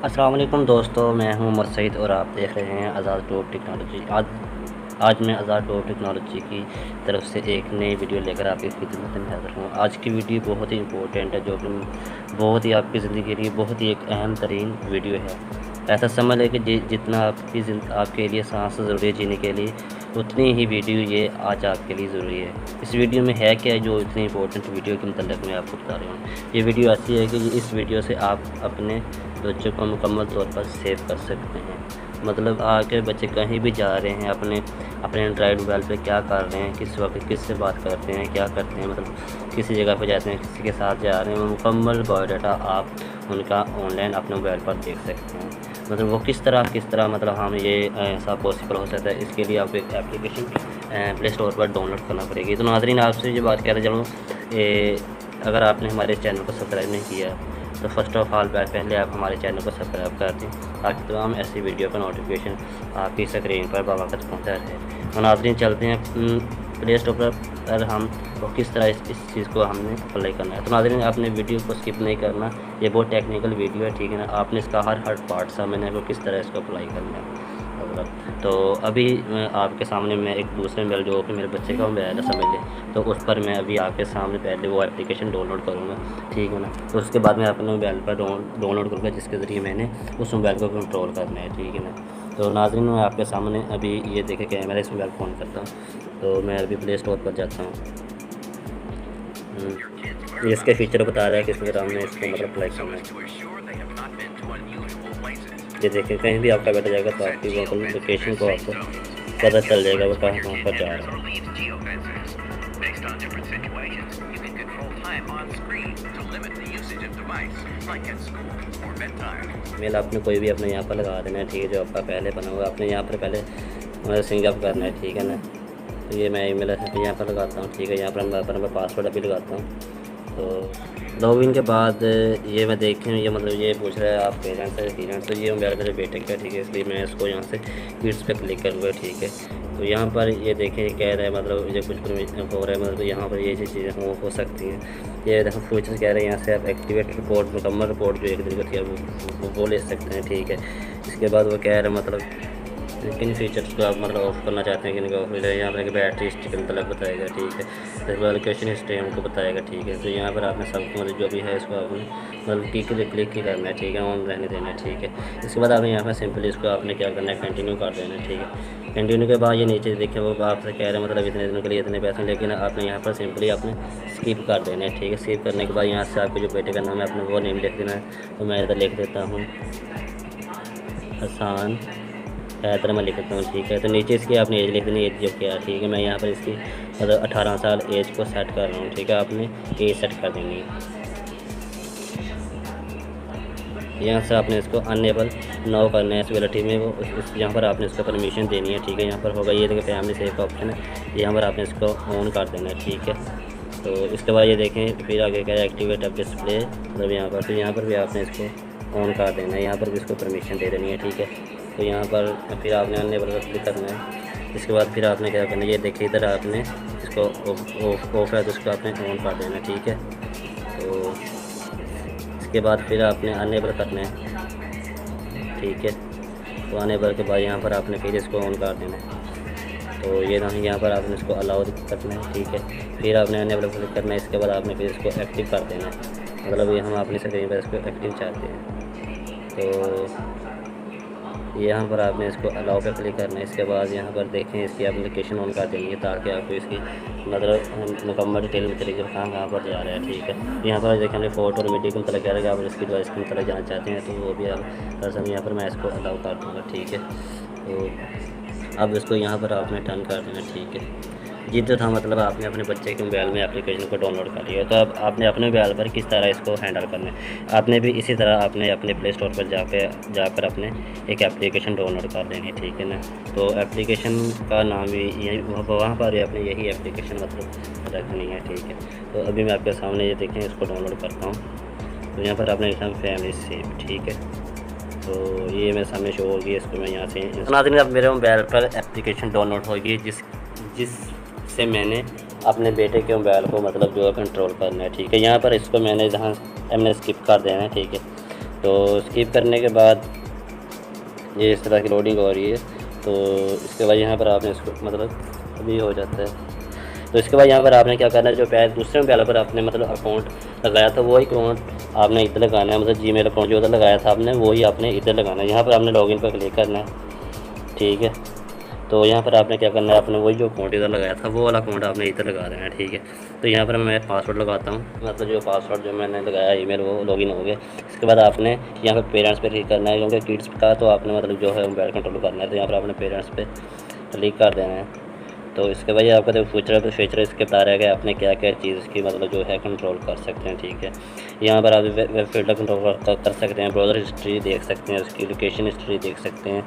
अस्सलाम वालेकुम दोस्तों, मैं हूं उमर सईद और आप देख रहे हैं आज़ाद टॉप टेक्नोलॉजी। आज मैं आज़ाद टॉप टेक्नोलॉजी की तरफ से एक नई वीडियो लेकर आपकी खिदमत में हाज़िर हूँ। आज की वीडियो बहुत ही इम्पोर्टेंट है, जो कि बहुत ही आपकी ज़िंदगी के लिए बहुत ही एक अहम तरीन वीडियो है। ऐसा समझ लें कि जितना आपके लिए सांस ज़रूरी है जीने के लिए, उतनी ही वीडियो ये आज आपके लिए ज़रूरी है। इस वीडियो में है क्या जो इतनी इंपॉर्टेंट वीडियो के मतलब मैं आपको बता रहा हूँ। ये वीडियो ऐसी है कि इस वीडियो से आप अपने बच्चों को मुकम्मल तौर पर सेव कर सकते हैं। मतलब आके बच्चे कहीं भी जा रहे हैं, अपने एंड्रॉइड मोबाइल पे क्या कर रहे हैं, किस वक्त किससे बात करते हैं, क्या करते हैं, मतलब किसी जगह पे जाते हैं, किसी के साथ जा रहे हैं, वो मुकम्मल बायोडाटा आप उनका ऑनलाइन अपने मोबाइल पर देख सकते हैं। मतलब वो किस तरह मतलब हम ये ऐसा पॉसिबल हो सकता है। इसके लिए आपको एक एप्लीकेशन प्ले स्टोर पर डाउनलोड करना पड़ेगी। तो नाज़रीन, आपसे जो बात कर रहे चलूँ, अगर आपने हमारे चैनल को सब्सक्राइब नहीं किया तो फर्स्ट ऑफ ऑल पहले आप हमारे चैनल को सब्सक्राइब कर दें, ताकि तमाम ऐसी वीडियो का नोटिफिकेशन आपकी स्क्रीन पर बवक्त पहुँचा रहे। तो नाज़रीन, चलते हैं प्ले स्टोर पर हम तो किस तरह इस चीज़ को हमने अप्लाई करना है। तो नाज़रीन, आपने वीडियो को स्किप नहीं करना, ये बहुत टेक्निकल वीडियो है, ठीक है ना। आपने इसका हर पार्ट समझना है को किस तरह इसको अप्लाई करना है। तो अभी आपके सामने मैं एक दूसरे मोबाइल, जो कि मेरे बच्चे का मोबाइल है समझ लें, तो उस पर मैं अभी आपके सामने पहले वो एप्लीकेशन डाउनलोड करूँगा, ठीक है ना। तो उसके बाद मैं अपने मोबाइल पर डाउनलोड करूँगा, जिसके ज़रिए मैंने उस मोबाइल को कंट्रोल करना है, ठीक है ना। तो नाज़रीन, मैं आपके सामने अभी ये देखे कि मेरा इस मोबाइल फ़ोन करता हूँ। तो मैं अभी प्ले स्टोर पर जाता हूँ। ये इसके फीचर बता रहा है किस तरह हमने इसको मतलब अप्लाई करना है। ये देखिए, कहीं भी आपका बैठा जाएगा तो आपकी वोकल लोकेशन को आपको पता चल जाएगा वो कहाँ पर जा रहा है। मेल आपने कोई भी अपने यहाँ पर लगा देना है, ठीक है। जो आपका पहले बना हुआ आपने यहाँ पर पहले सिंग अप करना है, ठीक है ना। तो ये मैं ईमेल यहाँ पर लगाता हूँ, ठीक है। यहाँ पर मैं पासवर्ड अभी लगाता हूँ। तो लॉगिन के बाद ये मैं देखें, ये मतलब ये पूछ रहा है आप पेरेंट्स है पेरेंट्स, तो ये मेरे बेटे का, ठीक है। इसलिए मैं इसको यहाँ से किड्स पे क्लिक करूँगा, ठीक है। तो यहाँ पर ये देखें कह रहा है मतलब ये कुछ परमिशन हो रहा है, मतलब यहाँ पर ये चीज़ें हो सकती हैं। ये देखो फ्यूचर कह रहे हैं, यहाँ से आप एक्टिवेट रिपोर्ट, मुकम्मल रिपोर्ट जो एक दिन का थी वो ले सकते हैं, ठीक है। इसके बाद वो कह रहे हैं मतलब किन फीचर्स को आप मतलब ऑफ करना चाहते हैं, किन को ऑफ। यहाँ पर बैटरी हिस्ट्री मतलब बताएगा, ठीक है। इसके बाद लोकेशन हिस्ट्री हमको बताएगा, ठीक है। तो यहाँ पर आपने सब मतलब जो भी है इसको आपने मतलब क्लिक ही करना है, ठीक है। ऑन रहने देना है, ठीक है। इसके बाद आपने यहाँ पर सिंपली इसको आपने क्या करना है, कंटिन्यू कर देना है, ठीक है। कंटिन्यू के बाद ये नीचे देखिए वो आपसे कह रहे हैं मतलब इतने दिनों के लिए इतने पैसे, लेकिन आपने यहाँ पर सिंपली आपने स्किप कर देना है, ठीक है। स्किप करने के बाद यहाँ से आपके जो बेटे का नाम है आपने वो नेम लिख देना है। तो मैं इधर लिख देता हूँ हसान हैदर, मैं लिख देता हूँ, ठीक है। तो नीचे इसकी आपने एज लिख देनी, एज जो क्या, ठीक है। मैं यहाँ पर इसकी मतलब 18 साल एज को सेट कर रहा हूँ, ठीक है। आपने एज सेट कर देनी है। यहाँ से आपने इसको अनेबल नो करना है एलिजिबिलिटी में, वो यहाँ पर आपने इसको परमिशन देनी है, ठीक है। यहाँ पर होगा ये देखिए फैमिली सेव का ऑप्शन है, यहाँ पर आपने इसको ऑन कर देना है, ठीक है। तो इसके बाद ये देखें फिर आगे क्या है, एक्टिवेट अब डिस्प्ले, मतलब यहाँ पर फिर यहाँ पर भी आपने इसको ऑन कर देना है, यहाँ पर भी इसको परमिशन दे देनी है, ठीक है। तो यहाँ पर फिर आपने अन्य पर क्लिक करना है। इसके बाद फिर आपने क्या करना है, ये देखिए इधर आपने इसको ऑफ है तो इसको आपने ऑन कर देना है, ठीक है। तो इसके बाद फिर आपने अन्य पर करना है, ठीक है। तो अन्य पर के बाद यहाँ पर आपने फिर इसको ऑन कर देना है। तो ये यहाँ पर आपने इसको अलाउ करना है, ठीक है। फिर आपने अन्य पर क्लिक करना है। इसके बाद आपने फिर इसको एक्टिव कर देना है, मतलब ये हम अपनी स्क्रीन पर इसको एक्टिव चाहते हैं। तो यहाँ पर आपने इसको अलाउ पे क्लिक करना है। इसके बाद यहाँ पर देखें इसकी एप्लीकेशन ऑन कर देंगे, ताकि आपको इसकी मतलब मुकम्मल डिटेल में तरीके कहाँ पर जा रहा है, ठीक है। यहाँ पर देखें फ़ोटो और मीडिया को मतलब कह रहा है, आप इसकी डिवाइस के मतलब जाना चाहते हैं तो वो भी आप कर सकते हैं। यहाँ पर मैं इसको अलाउ कर दूँगा, ठीक है। तो अब इसको यहाँ पर आपने टर्न कर देना, ठीक है। ये तो था मतलब आपने अपने बच्चे के मोबाइल में एप्लीकेशन को डाउनलोड कर लिया। तो अब आपने अपने मोबाइल पर किस तरह इसको हैंडल करना है, आपने भी इसी तरह आपने अपने प्ले स्टोर पर जाकर अपने एक एप्लीकेशन डाउनलोड कर लेनी है, ठीक है ना। तो एप्लीकेशन का नाम भी यही, वहाँ पर अपने यही एप्लीकेशन मतलब रखनी है, ठीक है। तो अभी मैं आपके सामने ये देखें इसको डाउनलोड करता हूँ। तो यहाँ पर आपने लिखा फैमिली सेव, ठीक है। तो ये मेरे सामने शो होगी, इसको मैं यहाँ से नाज़रीन अब मेरे मोबाइल पर एप्लीकेशन डाउनलोड होगी, जिससे मैंने अपने बेटे के मोबाइल को मतलब जो है कंट्रोल करना है, ठीक है। यहाँ पर इसको मैंने जहाँ हमने स्किप कर देना है, ठीक है। तो स्किप करने के बाद ये इस तरह की लोडिंग हो रही है। तो इसके बाद यहाँ पर आपने इसको मतलब अभी हो जाता है। तो इसके बाद यहाँ पर आपने क्या करना है, जो पहले दूसरे मोबाइल पर आपने मतलब अकाउंट लगाया था वही अकाउंट आपने इधर लगाना है, मतलब जीमेल अकाउंट जो उधर लगाया था आपने वही आपने इधर लगाना है। यहाँ पर आपने लॉगिन पर क्लिक करना है, ठीक है। तो यहाँ पर आपने क्या करना है, आपने वही जो अकाउंट इधर लगाया था वो वाला अकाउंट आपने इधर लगा देना है, ठीक है। तो यहाँ पर मैं पासवर्ड लगाता हूँ, मतलब जो पासवर्ड जो मैंने लगाया ईमेल वो लॉगिन हो गया। इसके बाद आपने यहाँ पर पेरेंट्स पे क्लिक करना है, क्योंकि किड्स का तो आपने मतलब जो है मोबाइल कंट्रोल करना है। तो यहाँ पर आपने पेरेंट्स पे क्लिक कर देना है। तो इसके बाद आपका जो फीचर इसके बता रहा है कि आपने क्या क्या चीज़ इसकी मतलब जो है कंट्रोल कर सकते हैं, ठीक है। यहाँ पर आप वेब फिल्टर कंट्रोल कर सकते हैं, ब्राउज़र हिस्ट्री देख सकते हैं, उसकी लोकेशन हिस्ट्री देख सकते हैं,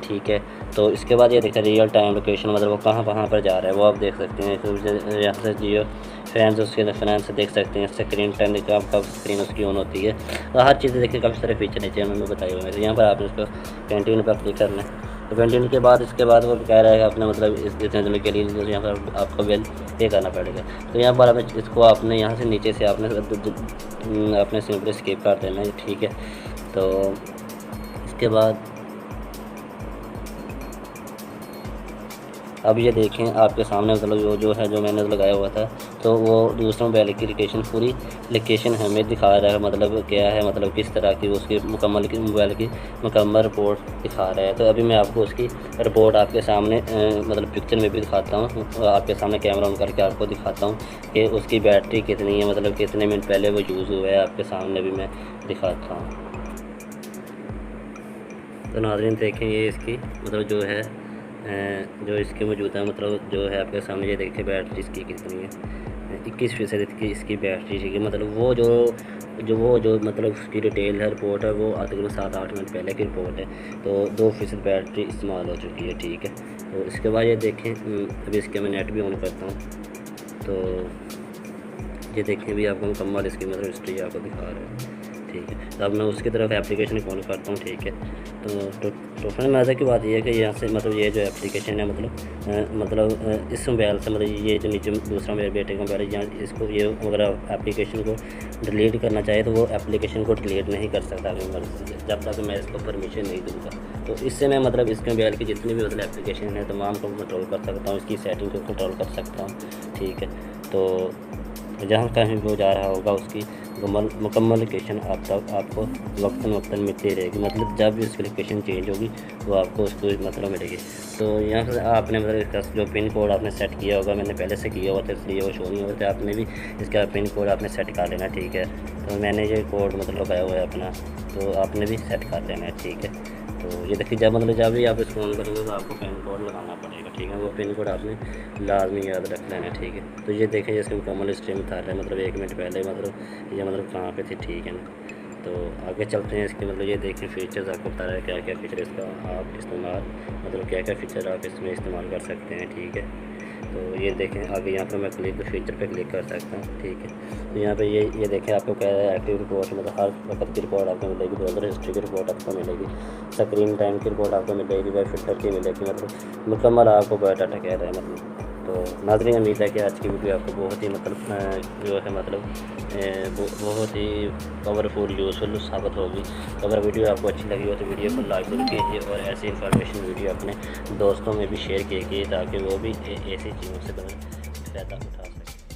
ठीक है। तो इसके बाद ये देखिए रियल टाइम लोकेशन, मतलब वो कहाँ पर जा रहा है वो आप देख सकते हैं। तो यहाँ से जियो फैंस उसके रेफरेंस से देख सकते हैं, स्क्रीन टाइम देखिए आपका स्क्रीन उसकी ऑन होती है। तो हर चीज़ देखिए काफ़ी सारे फीचर नीचे उन्होंने बताए हुए हैं। तो यहाँ पर आपने इसको कंटिन्यू पर क्लिक करना है। तो कंटिन्यू के बाद इसके बाद वो कह रहा है कि आपने मतलब इतने दिनों के लिए यहाँ पर आपको बिल पे करना पड़ेगा। तो यहाँ पर आपने इसको आपने यहाँ से नीचे से आपने सिंपली स्किप कर देना है, ठीक है। तो इसके बाद अब ये देखें आपके सामने मतलब जो है जो मैंने लगाया हुआ था, तो वो दूसरे मोबाइल की लोकेशन पूरी लोकेशन हमें दिखा रहा है, मतलब क्या है, मतलब किस तरह की उसकी मोबाइल की मुकम्मल रिपोर्ट दिखा रहा है। तो अभी मैं आपको उसकी रिपोर्ट आपके सामने मतलब पिक्चर में भी दिखाता हूँ, आपके सामने कैमरा ऑन करके आपको दिखाता हूँ कि उसकी बैटरी कितनी है, मतलब कितने मिनट पहले वो यूज़ हुआ है, आपके सामने भी मैं दिखाता हूँ। तो नाज़रीन देखें ये इसकी मतलब जो है जो इसकी मौजूदा मतलब जो है आपके सामने ये देखिए बैटरी इसकी कितनी है, 21% की इसकी बैटरी, ठीक है। मतलब वो जो मतलब उसकी डिटेल है रिपोर्ट है वो तकरीबन 7-8 मिनट पहले की रिपोर्ट है। तो 2% बैटरी इस्तेमाल हो चुकी है, ठीक है। तो इसके बाद ये देखें अभी इसके मैं नेट भी ऑन करता हूँ। तो ये देखें भी आपको मुकम्मल इसकी मतलब हिस्ट्री आपको दिखा रहा है, ठीक है। तो अब मैं उसकी तरफ एप्लीकेशन कॉल करता हूँ, ठीक है। तो फ्रेंड मज़े की बात यह है कि यहाँ से मतलब ये जो एप्लीकेशन है मतलब इस मोबाइल से मतलब ये जो नीचे दूसरा मेरे बेटे का मोबाइल है, यहाँ इसको ये अगर एप्लीकेशन को डिलीट करना चाहे तो वो एप्लीकेशन को डिलीट नहीं कर सकता अपनी मर्ज़ी से, जब तक मैं इसको परमिशन नहीं दूँगा। तो इससे मैं मतलब इसके मोबाइल की जितनी भी मतलब एप्लीकेशन है तमाम को कंट्रोल कर सकता हूँ, इसकी सेटिंग को कंट्रोल कर सकता हूँ, ठीक है। तो जहाँ कहीं वो जा रहा होगा उसकी मुकम्मल लोकेशन आपको वक्तन मिलती रहेगी, मतलब जब भी उसकी लोकेशन चेंज होगी वो आपको उसको मतलब मिलेगी। तो यहाँ से आपने मतलब इसका जो पिन कोड आपने सेट किया होगा, मैंने पहले से किया हुआ था इसलिए वो शो नहीं होता, तो आपने भी इसका पिन कोड आपने सेट कर लेना, ठीक है। तो मैंने ये कोड मतलब लगाया हुआ है अपना, तो आपने भी सेट कर लेना है, ठीक है। तो ये देखिए जब भी आप इसको ऑन करेंगे तो आपको पिन कोड लगाना पड़ेगा, ठीक है। वो पिन कोड आपने लाजमी याद रख लेना है, ठीक है। तो ये देखें इसके मुकम्मल स्ट्रीम था रहा है, मतलब 1 मिनट पहले मतलब ये मतलब कहाँ पे थी, ठीक है ना। तो आगे चलते हैं इसके मतलब ये देखें फीचर्स आपको बता रहा है क्या क्या फ़ीचर इसका आप इस्तेमाल मतलब क्या क्या फ़ीचर आप इसमें इस्तेमाल कर सकते हैं, ठीक है। तो ये देखें आगे यहाँ पर मैं फीचर पे क्लिक कर सकता हूँ, ठीक है। तो यहाँ पे ये देखें आपको क्या है एक्टिव रिपोर्ट, मतलब हर वक्त की रिपोर्ट आपको मिलेगी, ब्राउज़र हिस्ट्री की रिपोर्ट आपको मिलेगी, स्क्रीन टाइम की रिपोर्ट आपको मिलेगी, वेब फिल्टर की मिलेगी, मतलब मुकम्मल आपको बायोडाटा कह रहा है मतलब। तो नाज़रीन उम्मीद है कि आज की वीडियो आपको बहुत ही मतलब जो है मतलब बहुत ही पावरफुल यूज़फुल साबित होगी। तो अगर वीडियो आपको अच्छी लगी हो तो वीडियो को लाइक जरूर कीजिए और ऐसी इंफॉर्मेशन वीडियो अपने दोस्तों में भी शेयर कीजिए ताकि वो भी ऐसी चीज़ों से फ़ायदा उठा सकें।